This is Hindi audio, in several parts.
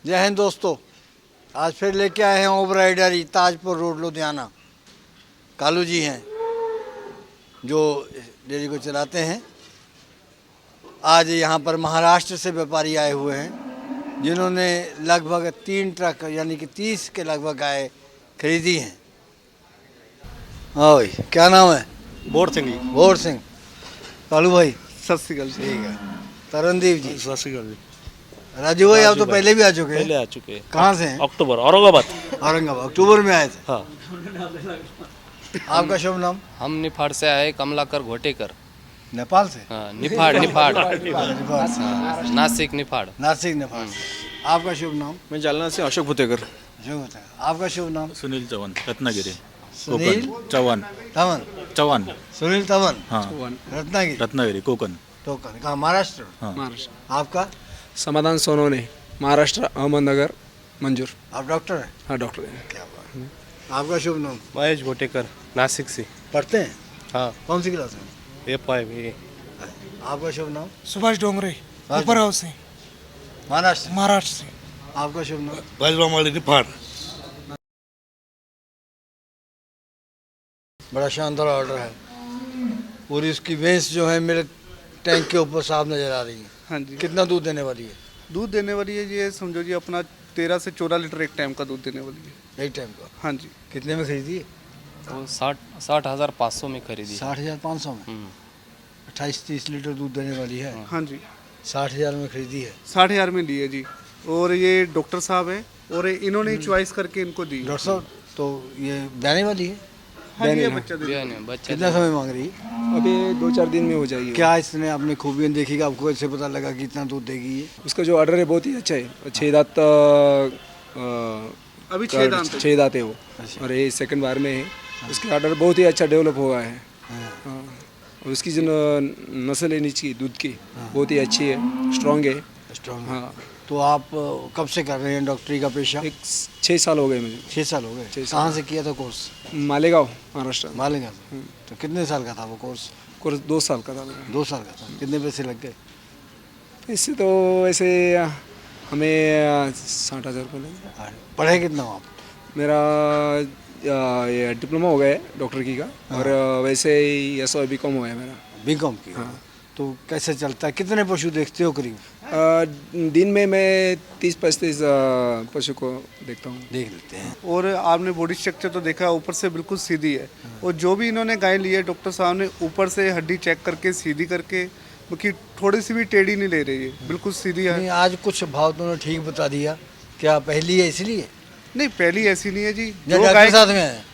जय हिंद दोस्तों, आज फिर लेके आए हैं ओबराय डेयरी ताजपुर रोड लुधियाना। कालू जी हैं जो डेयरी को चलाते हैं। आज यहाँ पर महाराष्ट्र से व्यापारी आए हुए हैं जिन्होंने लगभग 3 ट्रक यानी कि 30 के लगभग गाय खरीदी हैं। हाँ भाई, क्या नाम है? बोर सिंह जी। बोर सिंह। कालू भाई सत श्रीकाल जी। ठीक है। तरनदीप जी। सत श्रीकाल जी। राजू भाई, आप तो पहले भी आ चुके हैं। पहले आ चुके हैं। कहाँ से हैं? अक्टूबर, औरंगाबाद। औरंगाबाद अक्टूबर में आए थे। हाँ। आपका शुभ नाम? हम निफाड़ से आए, कमलाकर घोटेकर। नेपाल से? हाँ, निफाड़ निफाड़ नेपाल से। हाँ, नासिक निफाड़। नासिक नेपाल से। आपका शुभ नाम? मैं जालना से अशोक भुतेकर। जो बताएं। आपका शुभ नाम? सुनील चौहान, रत्नागिरी। सुनील कोकण चौहान। तवन। सुनील तवन। हाँ, रत्नागिरी। रत्नागिरी कोकण। टोकन कहाँ? महाराष्ट्र। हाँ। महाराष्ट्र। आपका? समाधान सोनोने, महाराष्ट्र, अहमदनगर, मंजूर। आप डॉक्टर हैं? हाँ, डॉक्टर हैं। क्या बात है। आपका शुभ नाम? महेश घोटेकर, नासिक से। पढ़ते हैं? हाँ। कौन सी क्लास में? FI। आपका शुभ नाम? सुभाष डोंगरे, ऊपर हाउस से, महाराष्ट्र। महाराष्ट्र से। आपका शुभ नाम? बाजरामाली निफाड़। बड़ा शानदार ऑर्डर है। पूरी इसकी भैंस जो है मिल्क टैंक के ऊपर साफ नजर आ रही है। हाँ जी। कितना दूध देने वाली है? दूध देने वाली है, ये समझो जी अपना 13 से 14 लीटर एक टाइम का दूध देने वाली है। एक टाइम का? हाँ जी। कितने में खरीदी है? वो 60,500 में खरीदी। 60,500 में? 28-30 लीटर दूध देने वाली है। हाँ जी। 60,000 में खरीदी है। 60,000 में ली है जी। और ये डॉक्टर साहब है और इन्होंने ही चॉइस करके इनको दी। डॉक्टर साहब, तो ये ब्याने वाली है? हाँ जी, ये बच्चा दे। बच्चा कितना समय मांग रही है? अभी 2-4 दिन में हो जाएगी। क्या इसने अपनी खूबियाँ देखी कि आपको ऐसे पता लगा कि इतना दूध देगी ये? उसका जो ऑर्डर है बहुत ही अच्छा है। 6 दांत अभी 6 दांत है। 6 दांत है वो। और ये सेकंड बार में है। उसके ऑर्डर बहुत ही अच्छा डेवलप हुआ है। हाँ। और उसकी जो नस्ल है नीचे दूध की बहुत ही अच्छी है, स्ट्रॉन्ग है। स्ट्रॉन्ग। हाँ। तो आप कब से कर रहे हैं डॉक्टरी का पेशा? 6 साल हो गए मुझे। 6 साल हो गए। 6 साल। कहाँ से किया था कोर्स? मालेगांव, महाराष्ट्र। मालेगांव से। तो कितने साल का था वो कोर्स? कोर्स 2 साल का था मेरा। 2 साल का था। कितने पैसे लग गए? इससे तो ऐसे हमें 60,000 रुपये लगे। पढ़े कितना हो आप? मेरा ये डिप्लोमा हो गया है डॉक्टर की का। और वैसे ही SO BCom हुआ है मेरा। बीकॉम की? हाँ। तो कैसे चलता है? कितने पशु देखते हो करीब? दिन में मैं 30-35 पशु को देखता हूँ। देख लेते हैं। और आपने बॉडी स्ट्रक्चर तो देखा, ऊपर से बिल्कुल सीधी है। और जो भी इन्होंने गाय ली है, डॉक्टर साहब ने ऊपर से हड्डी चेक करके सीधी करके, क्योंकि थोड़ी सी भी टेढ़ी नहीं ले रही है, बिल्कुल सीधी है। नहीं, आज कुछ भाव तुमने ठीक बता दिया। क्या पहली है इसलिए? नहीं, पहली ऐसी नहीं है जी। जो जो गाय साथ में है।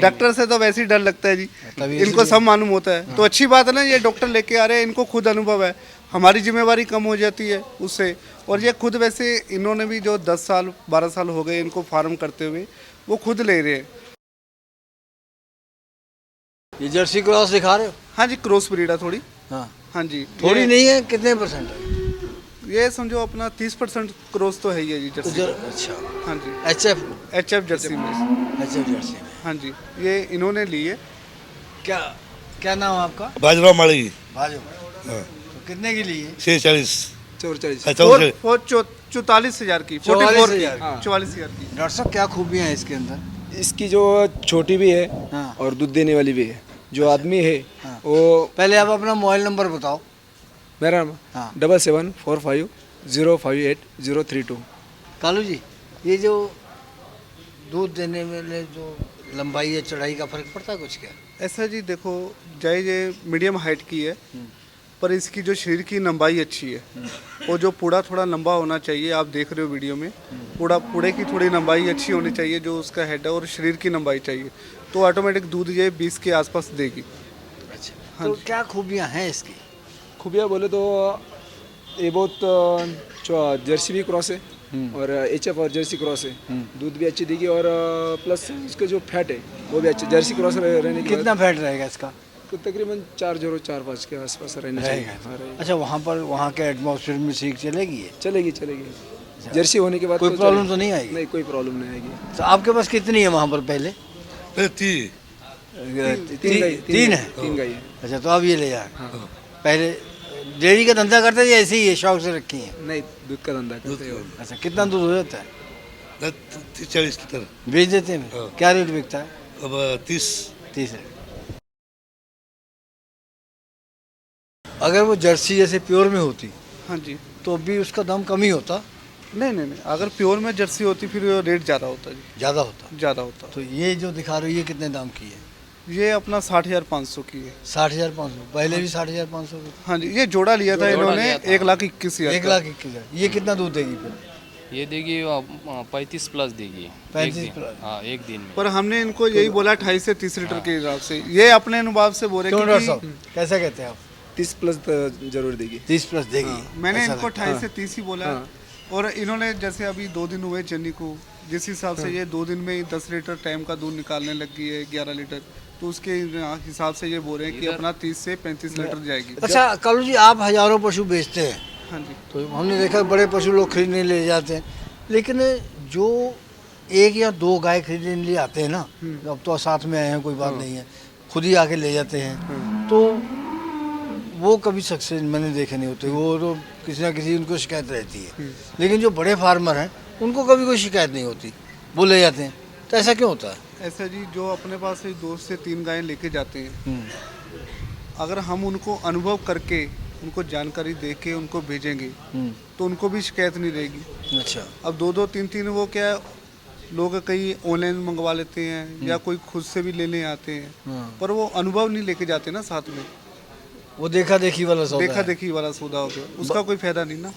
डॉक्टर से तो वैसे ही डर लगता है जी, तभी इनको सब मालूम होता है। तो अच्छी बात है ना, ये डॉक्टर लेके आ रहे हैं, इनको खुद अनुभव है, हमारी जिम्मेवारी कम हो जाती है उससे। और ये खुद वैसे इन्होंने भी जो 10 साल 12 साल हो गए इनको फार्म करते हुए, वो खुद ले रहे हैं। ये जर्सी क्रॉस दिखा रहे हो? हाँ जी, क्रॉस ब्रीड है थोड़ी। हाँ। हाँ जी। थोड़ी ये- नहीं है, कितने परसेंट है? ये समझो अपना 30% क्रॉस तो है ही है जी जर्सी। अच्छा। हाँ जी। HF जर्सी में। जर्सी में। हाँ जी, ये इन्होंने ली है। क्या क्या नाम है आपका? बाजरामाली। भाजो। तो कितने की ली है? 46। 44। 44,000 की। 44,000 हाँ। 44,000 की। डॉक्टर साहब, क्या खूबियाँ हैं इसके अंदर? इसकी जो छोटी भी है हाँ। और दूध देने वाली भी है। जो आदमी है हाँ। वो पहले आप अपना मोबाइल नंबर बताओ। मेरा हाँ। 7745032032। कालू जी, ये जो दूध देने में जो लंबाई या चढ़ाई का फर्क पड़ता है कुछ क्या? ऐसा जी देखो, जय ये मीडियम हाइट की है, पर इसकी जो शरीर की लंबाई अच्छी है। और जो पूड़ा थोड़ा लंबा होना चाहिए, आप देख रहे हो वीडियो में, पूड़े की थोड़ी लंबाई अच्छी होनी चाहिए, जो उसका हेड है, और शरीर की लंबाई चाहिए, तो ऑटोमेटिक दूध ये 20 के आसपास देगी। अच्छा। हाँ तो जी। क्या खूबियाँ हैं इसकी? खूबिया बोले तो ये बहुत जर्सी भी क्रॉस है और HF और जर्सी क्रॉस है। दूध भी अच्छी देगी और प्लस उसके जो फैट है वो भी अच्छा। जर्सी क्रॉस रहने के कितना फैट रहेगा इसका? तो तकरीबन 4.05 के आसपास रहना चाहिए। हाँ, रहेगा। अच्छा, वहाँ पर वहाँ के एटमॉस्फेयर में सीख चलेगी ये? चलेगी। जर्सी होने के बाद कोई प्रॉब्लम तो चलेगी। नहीं आएगी? नहीं, कोई प्रॉब्लम नहीं आएगी। तो आपके पास कितनी है वहाँ पर पहले? 30। तीन है? 3 गाय है। अच्छा, तो अब ये ले जाए। पहले डेयरी का धंधा करते हैं या ऐसे ही है, शौक से रखी हैं? नहीं, दूध का धंधा करते हो। अच्छा, कितना दूध हो जाता है? 40 लीटर बेच देते हैं फिर? हाँ। क्या रेट बिकता है? अब 30 30 है। अगर वो जर्सी जैसे प्योर में होती हाँ जी। तो भी उसका दाम कम ही होता, नहीं नहीं नहीं, अगर प्योर में जर्सी होती फिर रेट ज़्यादा होता जी, ज़्यादा होता। ज़्यादा होता। तो ये जो दिखा रहे हो ये कितने दाम की है? ये अपना 60,500 की है। 60,500, पहले भी 60,500 हाँ जी, ये जोड़ा लिया था जोड़ा इन्होंने लिया था। 1,21,000 1 लाख 21,000। ये कितना दूध देगी फिर? ये देगी 35 प्लस देगी। 35 एक दिन। प्लस। हाँ, एक दिन में। पर हमने इनको यही बोला 28 से 30 लीटर के हिसाब से, ये अपने अनुभाव से बोल क्यों रहे डॉक्टर हैं साहब, कैसा कहते हैं आप? 30 प्लस तो जरूर देगी। 30 प्लस देगी? कि मैंने ऐसा इनको लगता है। 28 से 30 ही बोला है। और इन्होंने जैसे अभी 2 दिन हुए चन्नी को, जिस हिसाब से ये 2 दिन में ही 10 लीटर टाइम का दूध निकालने लग गई है, 11 लीटर, तो उसके हिसाब से ये बोल रहे हैं कि अपना 30 से 35 लीटर जाएगी। अच्छा कालू जी, आप हजारों पशु बेचते हैं, हाँ जी। तो हमने देखा बड़े पशु लोग खरीदने ले जाते हैं, लेकिन जो 1 या 2 गाय खरीदने लिए आते हैं ना, अब तो साथ में आए हैं कोई बात नहीं है, खुद ही आके ले जाते हैं, तो वो कभी सक्सेस मैंने देखे नहीं होते, वो तो किसी ना किसी उनको शिकायत रहती है। लेकिन जो बड़े फार्मर हैं उनको कभी कोई शिकायत नहीं होती, वो ले जाते हैं, तो ऐसा क्यों होता है? ऐसा जी, जो अपने पास से 2 से 3 गायें लेके जाते हैं, अगर हम उनको अनुभव करके, उनको जानकारी दे के उनको भेजेंगे तो उनको भी शिकायत नहीं रहेगी। अच्छा, अब 2-2 3-3 वो क्या है, लोग कई ऑनलाइन मंगवा लेते हैं या कोई खुद से भी लेने आते हैं, पर वो अनुभव नहीं लेके जाते ना साथ में, वो देखा देखी वाला सौदा देखा है। देखी वाला सौदा हो गया, उसका कोई फायदा नहीं ना।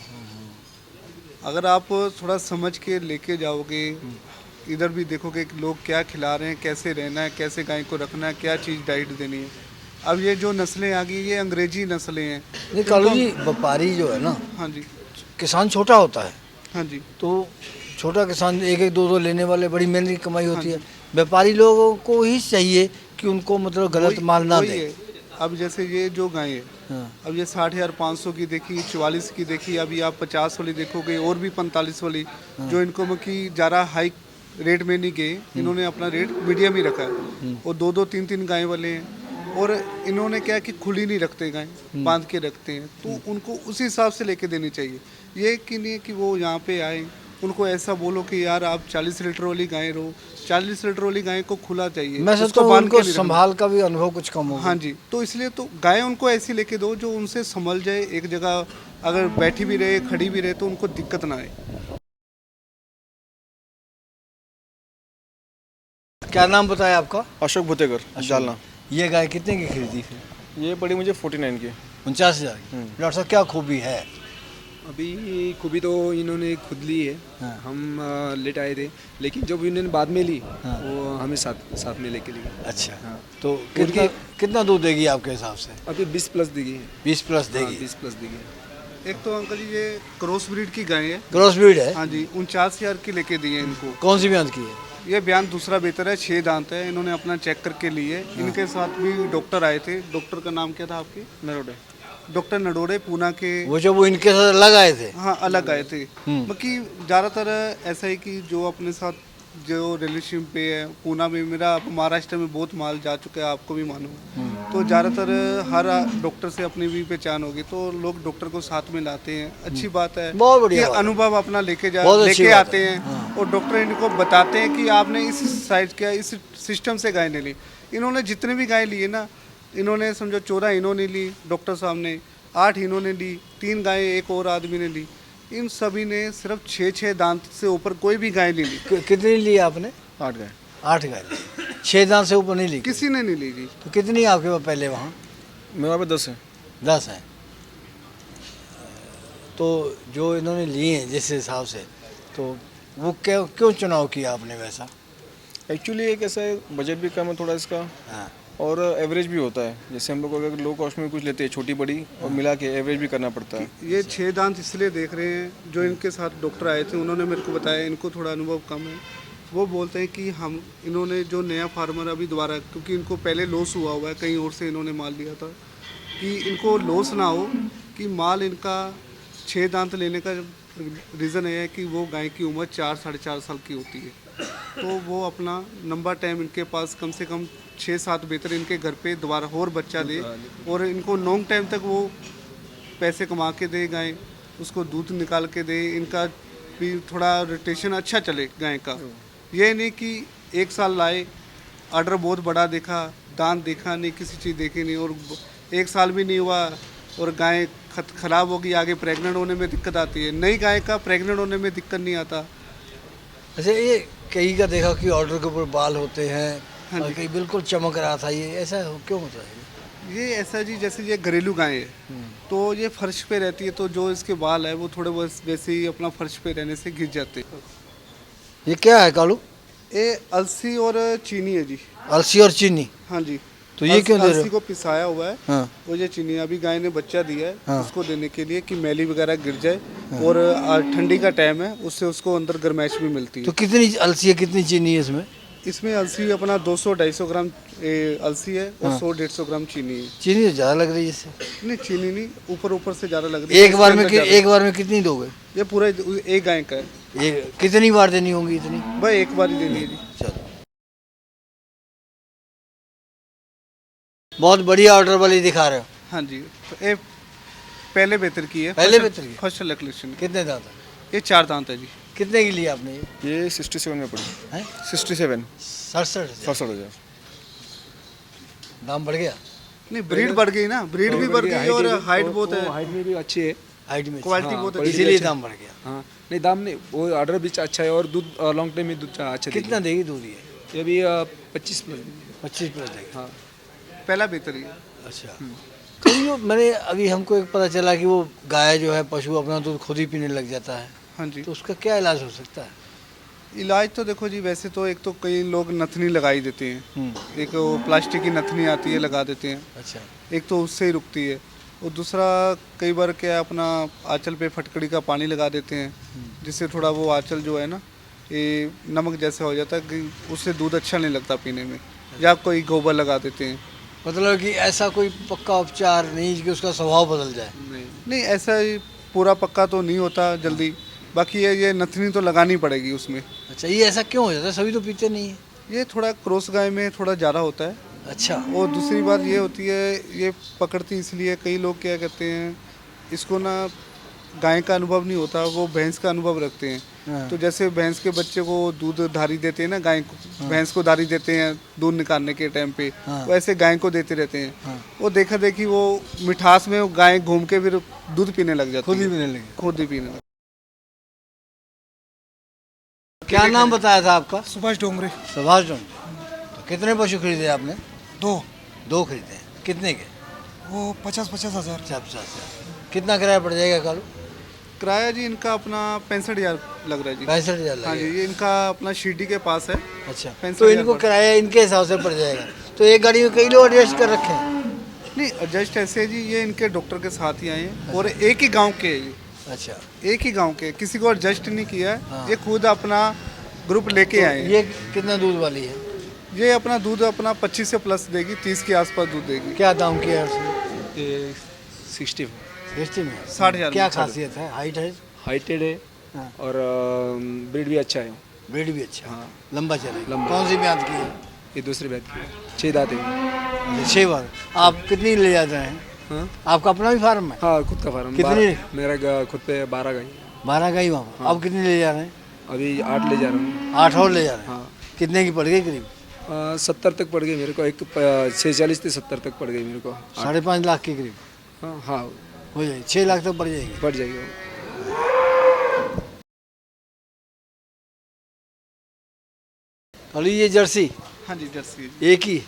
अगर आप थोड़ा समझ के लेके जाओगे, इधर भी देखोगे कि लोग क्या खिला रहे हैं, कैसे रहना है, कैसे गाय को रखना है, क्या चीज़ डाइट देनी है। अब ये जो नस्लें आ गई, ये अंग्रेजी नस्लें हैं। नहीं कालू जी, व्यापारी जो है ना, हाँ जी, किसान छोटा होता है, हाँ जी, तो छोटा किसान 1-1 2-2 लेने वाले बड़ी मेहनत की कमाई होती है। व्यापारी लोगों को ही चाहिए कि उनको मतलब गलत वही- माल ना वही दे। है। अब जैसे ये जो गाय है, हाँ। अब ये 60,500 की देखी, 44 की देखी, अभी आप 50 वाली देखोगे और भी 45 वाली, जो इनको मतलब कि ज़्यादा हाई रेट में नहीं गए, इन्होंने अपना रेट मीडियम ही रखा है। और 2-2 3-3 गाय वाले हैं, और इन्होंने क्या कि खुली नहीं रखते गाय, बांध के रखते हैं, तो उनको उसी हिसाब से लेके देनी चाहिए। ये कि नहीं कि वो यहाँ पे आए, उनको ऐसा बोलो कि यार आप 40 लीटर वाली गाय रहो, 40 लीटर वाली गाय को खुला चाहिए, मैं उसको सोचता हूँ बांध उनको के नहीं रखना। संभाल का भी अनुभव कुछ कम होगा। हाँ जी, तो इसलिए तो गाय उनको ऐसी लेके दो जो उनसे संभल जाए, एक जगह अगर बैठी भी रहे, खड़ी भी रहे, तो उनको दिक्कत ना आए। क्या नाम बताया आपका? अशोक भुतेकर, जालना। ये गाय कितने की खरीदी फिर? ये पड़ी मुझे 49 की। 49,000 की। डॉक्टर साहब क्या खूबी है? अभी खूबी तो इन्होंने खुद ली है। हाँ। हम लेट आए थे, लेकिन जब इन्होंने बाद में ली, वो हमें साथ में लेके ली। अच्छा, तो कितना दूध देगी आपके हिसाब से? अभी 20 प्लस देगी है। 20 प्लस देगी। 20 प्लस देगी है। एक तो अंकल जी ये क्रॉस ब्रीड की गाय है। क्रॉस ब्रीड है? हाँ जी, 49,000 की लेके दी है इनको। कौन सी ब्याज की है? ये बयान दूसरा बेहतर है, 6 दांत है, इन्होंने अपना चेक करके ली है। इनके साथ भी डॉक्टर आए थे। डॉक्टर का नाम क्या था आपके? नरोडे। डॉक्टर नडोड़े, पूना के। वो जो वो इनके साथ अलग आए थे? हाँ, अलग आए थे। बाकी ज़्यादातर ऐसा है कि जो अपने साथ जो रिलेशन पे है, पूना में मेरा, महाराष्ट्र में बहुत माल जा चुका है, आपको भी मालूम है। तो ज़्यादातर हर डॉक्टर से अपनी भी पहचान होगी, तो लोग डॉक्टर को साथ में लाते हैं। अच्छी बात है बहुत बढ़िया कि बात है। अनुभव अपना लेके बहुत अच्छी लेके बात आते है। हैं, और डॉक्टर इनको बताते हैं कि आपने इस साइज क्या, इस सिस्टम से गाय नहीं ली। इन्होंने जितने भी गाय लिए ना, इन्होंने समझो 14 इन्होंने ली, डॉक्टर साहब ने 8 इन्होंने ली, 3 गायें एक और आदमी ने ली। इन सभी ने सिर्फ 6-6 दांत से ऊपर कोई भी गाय नहीं ली। कितनी ली आपने? 8 गए। 8 गाय ली। 6 दांत से ऊपर नहीं ली? किसी ने नहीं ली जी। तो कितनी आपके पास पहले वहाँ? मेरे वहाँ पे 10 है। 10 है। तो जो इन्होंने लिए हैं जिस हिसाब से, तो वो क्यों चुनाव किया आपने वैसा? एक्चुअली एक ऐसा है, बजट भी कम है थोड़ा इसका, हाँ। और एवरेज भी होता है। जैसे हम लोग अगर लो कॉस्ट में कुछ लेते हैं, छोटी बड़ी, और मिला के एवरेज भी करना पड़ता है। ये 6 दांत इसलिए देख रहे हैं, जो इनके साथ डॉक्टर आए थे उन्होंने मेरे को बताया, इनको थोड़ा अनुभव कम है। वो बोलते हैं कि हम, इन्होंने जो नया फार्मर अभी दोबारा, क्योंकि इनको पहले लॉस हुआ हुआ है, कहीं और से इन्होंने माल लिया था, कि इनको लॉस ना हो, कि माल इनका 6 दांत लेने का रीज़न ये है कि वो गाय की उम्र 4-4.5 साल की होती है। तो वो अपना लंबा टाइम इनके पास, कम से कम 6-7 बेहतर इनके घर पे दोबारा और बच्चा दे, और इनको लॉन्ग टाइम तक वो पैसे कमा के दे गाय, उसको दूध निकाल के दे, इनका भी थोड़ा रोटेशन अच्छा चले गाय का। ये नहीं कि एक साल लाए, ऑर्डर बहुत बड़ा देखा, दांत देखा नहीं, किसी चीज़ देखी नहीं, और एक साल भी नहीं हुआ और गाय खराब होगी, आगे प्रेग्नेंट होने में दिक्कत आती है। नई गाय का प्रेग्नेंट होने में दिक्कत नहीं आता। अच्छा, ये कई का देखा कि ऑर्डर के ऊपर बाल होते हैं हाँ और जी। कई बिल्कुल चमक रहा था, ये ऐसा क्यों होता है? ये ऐसा जी, जैसे ये घरेलू गाय है तो ये फर्श पे रहती है, तो जो इसके बाल है वो थोड़े बहुत वैसे ही अपना फर्श पे रहने से गिर जाते हैं। ये क्या है कालू? ये अलसी और चीनी है जी। अलसी और चीनी? हाँ जी। तो ये क्यों दे रहे हो? अलसी को पिसाया हुआ है हाँ। और ये चीनी अभी गाय ने बच्चा दिया है, हाँ। उसको देने के लिए कि मैली वगैरह गिर जाए, और ठंडी का टाइम है, उससे उसको अंदर गर्माइश भी मिलती तो है। कितनी अलसी है, कितनी चीनी है इसमें? इसमें अलसी अपना 200-250 ग्राम अलसी है और 100-150 ग्राम चीनी है। चीनी तो ज़्यादा लग रही है इससे। नहीं, चीनी नहीं, ऊपर से ज़्यादा लग रही है। एक बार में इसके अंदर एक बार में कितनी दोगे? ज़्यादा। ये पूरा एक गाय का है। एक कितनी बार देनी होगी इतनी? भाई एक बार ही देनी है जी। चलो, बहुत बढ़िया ऑर्डर वाली दिखा रहे हो। हाँ जी, तो ये पहले बेहतर की है। पहले बेहतर की? First collection. कितने दांत है? ये 4 दांत है जी। कितने की लिया आपने ये? ये 67 में पड़ी। हैं? 67 67? 67,000। दाम बढ़ गया? नहीं, ब्रीड बढ़ गई ना, ब्रीड भी बढ़ गई और हाइट बहुत है, हाइट में भी अच्छी है। हाइट में? क्वालिटी बहुत अच्छी है। इसीलिए दाम बढ़ गया। हाँ, नहीं दाम नहीं, वो ऑर्डर भी अच्छा है और दूध लॉन्ग टाइम में दूध अच्छा देगी। कितना देगी दूध ये? ये भी 25 प्लस। 25 प्लस देगी? हाँ, पहला बेहतर ही है। अच्छा। तो ये मैंने अभी हमको एक पता चला कि वो गाय जो है, पशु अपना दूध खुद ही पीने लग जाता है, हाँ जी। तो उसका क्या इलाज हो सकता है? इलाज तो देखो जी, वैसे तो एक तो कई लोग नथनी लगाई देते हैं, एक वो प्लास्टिक की नथनी आती है लगा देते हैं, अच्छा। एक तो उससे ही रुकती है, और दूसरा कई बार क्या है, अपना आंचल पे फटकड़ी का पानी लगा देते हैं, जिससे थोड़ा वो आंचल जो है ना, ये नमक जैसा हो जाता है कि उससे दूध अच्छा नहीं लगता पीने में, या कोई गोबर लगा देते हैं। मतलब कि ऐसा कोई पक्का उपचार नहीं कि उसका स्वभाव बदल जाए? नहीं, ऐसा ही पूरा पक्का तो नहीं होता जल्दी, बाकी ये नथनी तो लगानी पड़ेगी उसमें। अच्छा, ये ऐसा क्यों हो जाता है? सभी तो पीते नहीं है। ये थोड़ा क्रॉस गाय में थोड़ा ज़्यादा होता है। अच्छा। और दूसरी बात ये होती है, ये पकड़ती इसलिए, कई लोग क्या कहते हैं, इसको ना गाय का अनुभव नहीं होता, वो भैंस का अनुभव रखते हैं। हाँ। तो जैसे भैंस के बच्चे को दूध धारी देते हैं ना, गाय को भैंस को धारी देते हैं दूध निकालने के टाइम पे, हाँ। वैसे गाय को देते रहते हैं। हाँ। वो देखा देखी वो मिठास में वो गाय घूम के फिर दूध पीने लग जाती खुद ही है। पीने लगे? खुद ही पीने लग। क्या नाम बताया था आपका? सुभाष डोंगरे। सुभाष डोंगरे। तो कितने पशु खरीदे आपने? 2 खरीदे हैं। कितने के? वो 50-50 हज़ार। 50। कितना किराया पड़ जाएगा कालू? किराया जी इनका अपना 65,000 लग रहा है जी। 65,000 हाँ जी, लगेगा। ये इनका अपना शिरडी के पास है। अच्छा, 65,000 तो इनको किराया इनके हिसाब से पड़ जाएगा। तो एक गाड़ी में कई लोग एडजस्ट कर रखे हैं? नहीं, एडजस्ट ऐसे जी, ये इनके डॉक्टर के साथ ही आए हैं और एक ही गांव के हैं ये, अच्छा। एक ही गांव के, किसी को एडजस्ट नहीं किया है। हाँ। ये खुद अपना ग्रुप लेके आए हैं। ये कितना दूध वाली है? ये अपना दूध अपना 25 से प्लस देगी, 30 के आसपास दूध देगी। क्या दाम किया है उसने? ये 60 60 में? 60,000 क्या में। खासियत है? हाइट है? हाइटेड है हाँ। और ब्रीड भी अच्छा है। ब्रीड भी अच्छा? हाँ। लंबा चलेगा? लंबा। कौन सी ब्याज की है? ये दूसरी बात की 6 दांत है। 6 बार। आप कितनी ले जाते हैं? हाँ, आपका अपना भी फार्म है? हाँ, खुद का फार्म। कितनी? मेरा खुद पे 12 गाय। 12 का ही वहाँ। अब कितनी ले जा रहे हैं? अभी 8 ले जा रहा हूँ। 8 और ले जा रहे हैं? हाँ। कितने की पड़ गई करीब? 70 तक पड़ गई मेरे को, एक 46 से 70 तक पड़ गई मेरे को। 5.5 लाख के करीब हाँ, हाँ, हो जाएगी। 6 लाख तक पड़ जाएगी। बढ़ जाएगी। और ये जर्सी हाँ जी, जर्सी है जी। एक ही?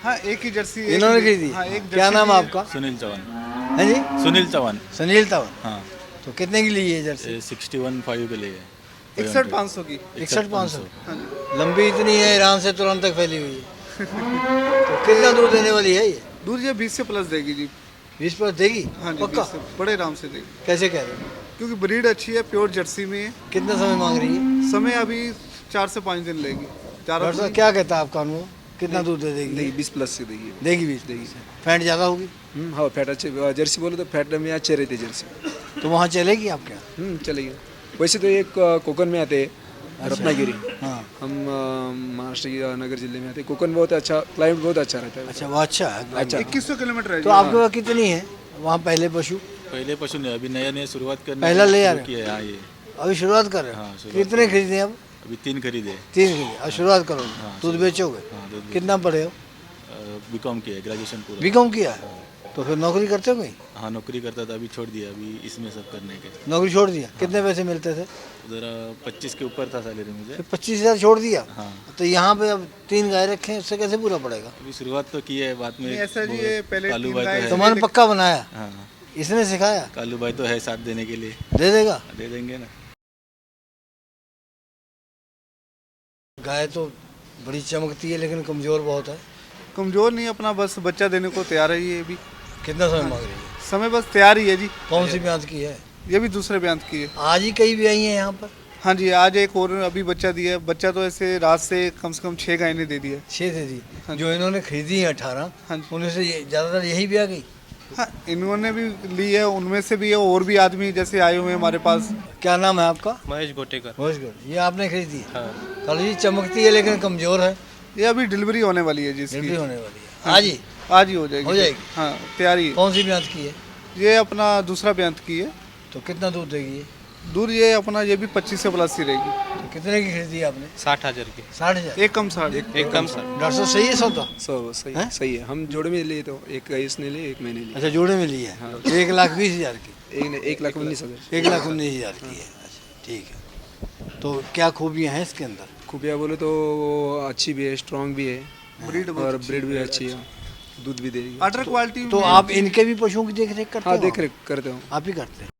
हाँ, एक ही जर्सी। एक इन्होंने ही- खरीदी? हाँ, एक क्या जर्सी नाम भी है। आपका? सुनील चौहान। है जी? सुनील चौहान। सुनील तवन। हाँ, तो कितने की ली है जर्सी? 61.5 के लिए 61,500 की। 61,500। हाँ जी। लंबी इतनी है, ईरान से तुरंत तक फैली हुई है। तो कितना दूध देने वाली है ये? दूध ये 20 से प्लस देगी जी। 20 पर देगी? हाँ जी, पक्का? 20 से बड़े आराम से देगी, कैसे कह रहे हो? क्योंकि ब्रीड अच्छी है, प्योर जर्सी में है। कितना समय मांग रही है? समय अभी 4 से 5 दिन लेगी। डॉक्टर साहब क्या कहता है आपका अनुभव? कितना दूध दे देगी? नहीं, 20 प्लस से देगी। देगी 20 देगी। फैट ज़्यादा होगी? हाँ, फैट अच्छे, जर्सी बोलो तो फैट में अच्छे रहते जर्सी। तो वहाँ चलेगी आपके यहाँ? चलेगी। वैसे तो एक कोकन में आते हैं, रत्नागिरी। हाँ। हम महाराष्ट्र की नगर जिले में आते हैं। कोकन बहुत अच्छा, क्लाइमेट बहुत अच्छा रहता है। अच्छा, वो अच्छा है। अच्छा। 2100 किलोमीटर है तो जी। आपके पास कितनी है? वहाँ पहले पशु पहले पशु नहीं, अभी नया नया शुरुआत करने पहला ले आ शुरू रहे किया है। हाँ ये अभी शुरुआत कर रहे हाँ, हो? शुरुआत कितने खरीदे अब? अभी 3 खरीदे। 3 खरीदे, अब शुरुआत करोगे, हाँ, दूध बेचोगे? हाँ दूध कितना पढ़े हो? बीकॉम किया है, ग्रेजुएशन पूरा। बीकॉम किया है? तो फिर नौकरी करते हो कहीं? हाँ नौकरी करता था, अभी छोड़ दिया, अभी इसमें सब करने के। नौकरी छोड़ दिया? कितने पैसे मिलते थे? उधर 25 के ऊपर था सैलरी मुझे। फिर 25,000 छोड़ दिया? हाँ तो यहाँ पे अब 3 गाय रखे हैं, उससे कैसे पूरा पड़ेगा? अभी शुरुआत तो की है, बाद में नहीं, ऐसा जी, वो ये पहले कालू 3 भाई गाय तो तो है। मन पक्का बनाया, हाँ इसने सिखाया? कालू भाई तो है साथ देने के लिए, दे देगा? दे देंगे ना। गाय तो बड़ी चमकती है लेकिन कमज़ोर बहुत है। कमज़ोर नहीं, अपना बस बच्चा देने को तैयार है ये अभी। कितना समय मांग रही है? समय बस तैयार ही है जी। कौन सी ब्यात की है? ये भी दूसरे ब्यांत की है। आज ही कई भी आई हैं यहाँ पर? हाँ जी, आज एक और अभी बच्चा दिया है। बच्चा तो ऐसे रात से कम 6 गाय ने दे दिया है। 6 दे दी। हाँ। जो इन्होंने खरीदी है 18, हाँ जी। उनमें से ज़्यादातर यही भी आ गई? हाँ, इन्होंने भी ली है, उनमें से भी है, और भी आदमी जैसे आए हुए हैं हमारे पास। क्या नाम है आपका? महेश गोटेकर। बहुत गुड। ये आपने खरीदी है? हाँ कल जी चमकती है लेकिन कमज़ोर है। ये अभी डिलीवरी होने वाली है जी इसकी। डिलीवरी होने वाली है आज ही? आज ही हो जाएगी। हो जाएगी? हाँ, तैयारी है। कौन सी ब्यात की है? ये अपना दूसरा ब्यांत की है। तो कितना दूध देगी ये? दूध ये अपना ये भी 25 से प्लस ही रहेगी। तो कितने की खरीदी है आपने? 60,000 की। 60,000? एक कम 60। एकदम सर। डॉक्टर साहब सही है सौदा? सही हैं? सही है। हम जोड़े में लिए तो एक इसने लिए, एक मैंने लिए। अच्छा जोड़े में ली है? 1,20,000 की? एक ने 1,19,000। 1,19,000 की है। अच्छा ठीक है। तो क्या खूबियाँ हैं इसके अंदर? खुबिया बोले तो वो अच्छी भी है, स्ट्रांग भी है, ब्रीड और ब्रीड भी अच्छी है, दूध भी देगी। अटर क्वालिटी। तो आप इनके भी पशुओं की देख रेख करते हाँ हो? देख रेख करते हो। आप ही करते हैं?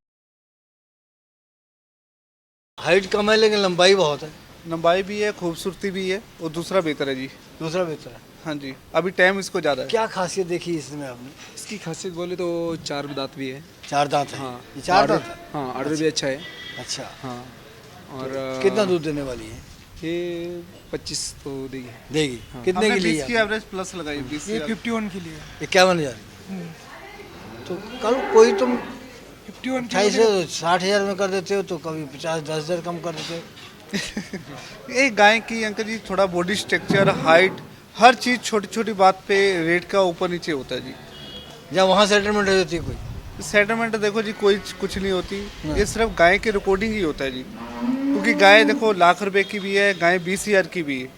हाइट कम है लेकिन लंबाई बहुत है। लंबाई भी है, खूबसूरती भी है, और दूसरा बेहतर है जी। दूसरा बेहतर है। हाँ जी, अभी टाइम इसको ज़्यादा है। क्या खासियत देखी इसमें आपने? इसकी खासियत बोले तो 4 दांत भी है। 4 दांत है? हाँ ये 4 दांत है? हाँ ऑर्डर भी अच्छा है। अच्छा। हाँ और कितना दूध देने वाली है? ये 25 तो देगी। देगी? कितने हमने की ली 20 की है? एवरेज प्लस लगाई। 20 ये 51 के लिए 51,000 तो कल कोई तुम 51 के 28 से 60,000 में कर देते हो, तो कभी 50-10,000 कम कर देते हो। एक गाय की अंकल जी थोड़ा बॉडी स्ट्रक्चर, हाइट, हर चीज़ छोटी छोटी बात पे रेट का ऊपर नीचे होता है जी। या वहाँ सेटलमेंट हो जाती है कोई? सेटलमेंट देखो जी, कोई कुछ नहीं होती। ये सिर्फ गाय के रिकॉर्डिंग ही होता है जी। क्योंकि गाय देखो लाख रुपए की भी है, गाय 20,000 की भी है।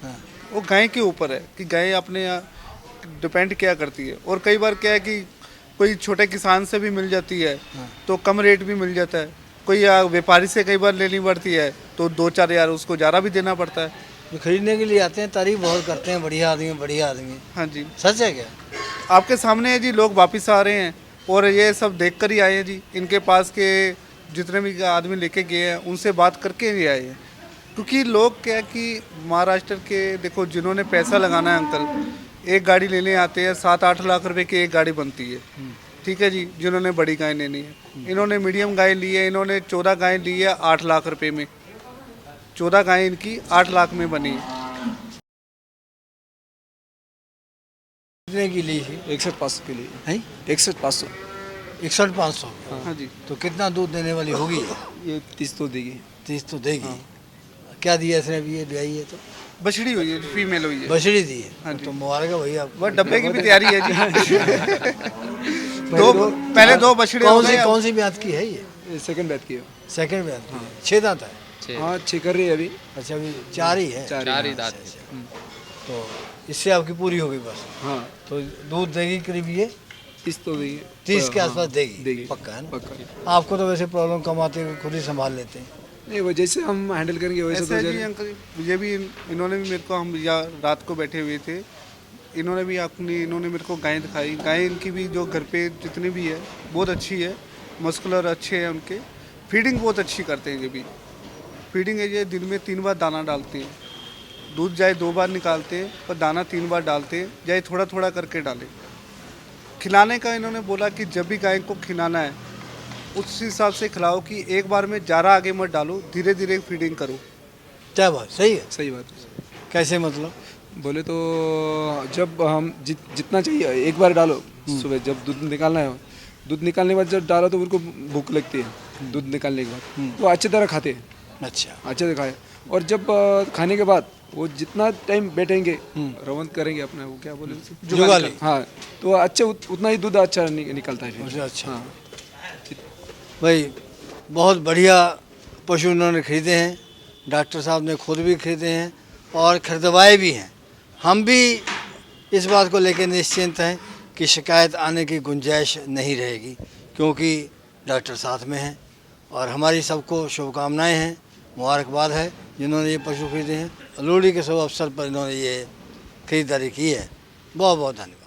वो गाय के ऊपर है कि गाय अपने डिपेंड क्या करती है। और कई बार क्या है कि कोई छोटे किसान से भी मिल जाती है तो कम रेट भी मिल जाता है। कोई व्यापारी से कई बार लेनी पड़ती है तो 2-4 हज़ार उसको ज़्यादा भी देना पड़ता है। जो खरीदने के लिए आते हैं तारीफ बहुत करते हैं, बढ़िया आदमी बढ़िया आदमी। हाँ जी, सच है क्या? आपके सामने है जी, लोग वापस आ रहे हैं और ये सब देख कर ही आए हैं जी। इनके पास के जितने भी आदमी लेके गए हैं उनसे बात करके ही आए हैं। क्योंकि लोग क्या है कि महाराष्ट्र के देखो, जिन्होंने पैसा लगाना है अंकल, एक गाड़ी लेने आते हैं, 7-8 लाख रुपए की एक गाड़ी बनती है। ठीक है जी, जिन्होंने बड़ी गाय लेनी है। इन्होंने मीडियम गाय ली है, इन्होंने 14 गाय ली है 8 लाख रुपए में। 14 गाय इनकी 8 लाख में बनी है। कितने की ली थी? 61,500 के लिए। है 61,500। 61,500? हाँ जी, तो कितना दूध देने वाली होगी ये? ये 30 तो देगी। 30 तो देगी। क्या दिया इसने अभी ये ब्याई है तो? बछड़ी हुई है, फीमेल हुई है। बछड़ी दी है? हाँ जी। तो मुबारक है भैया आपको। वह डब्बे की भी तैयारी है जी। पहले दो बछड़े हो गए। कौन सी ब्यात की है ये? ये सेकंड बैच की है। सेकंड ब्यात की है। 6 दांत है? हाँ 6 कर रही है अभी। अच्छा अभी 4 ही है? 4 ही दांत। तो इससे आपकी पूरी होगी बस? हाँ तो दूध देगी करीब ये 30 तो देगी। 30 के आसपास देगी। देगी? पक्का है ना? पक्का। आपको तो वैसे प्रॉब्लम कम आती है, खुद ही संभाल लेते हैं। नहीं वो जैसे हम हैंडल करेंगे वैसे ऐसा तो है जी अंकल, ये भी इन्होंने भी मेरे को, हम या रात को बैठे हुए थे, इन्होंने मेरे को गाय दिखाई। गाय इनकी भी जो घर पे जितनी भी है बहुत अच्छी है, मस्कुलर अच्छे हैं उनके। फीडिंग बहुत अच्छी करते हैं। ये भी फीडिंग है, ये दिन में 3 बार दाना डालते हैं। दूध जाए 2 बार निकालते हैं पर दाना 3 बार डालते हैं, जाए थोड़ा थोड़ा करके डालें। खिलाने का इन्होंने बोला कि जब भी गाय को खिलाना है उस हिसाब से खिलाओ कि एक बार में ज़्यादा आगे मत डालो, धीरे धीरे फीडिंग करो। क्या बात सही है? सही बात है। कैसे मतलब? बोले तो जब हम जितना चाहिए एक बार डालो। सुबह जब दूध निकालना है, दूध निकालने के बाद जब डालो तो उनको भूख लगती है दूध निकालने के बाद, वो अच्छी तरह खाते हैं। अच्छा अच्छा दिखाया। और जब खाने के बाद वो जितना टाइम बैठेंगे रवंत करेंगे अपना, वो क्या बोले उसे? जुगाली। हाँ, तो अच्छे उतना ही दूध अच्छा निकलता है फिर। उससे अच्छा हाँ। भाई बहुत बढ़िया पशु उन्होंने खरीदे हैं, डॉक्टर साहब ने खुद भी खरीदे हैं और खरीदवाए भी हैं। हम भी इस बात को लेकर निश्चिंत हैं कि शिकायत आने की गुंजाइश नहीं रहेगी, क्योंकि डॉक्टर साथ में हैं और हमारी सबको शुभकामनाएं हैं, मुबारकबाद है जिन्होंने ये पशु खरीदे हैं। लोहड़ी के शुभ अवसर पर इन्होंने ये खरीदारी की है। बहुत बहुत धन्यवाद।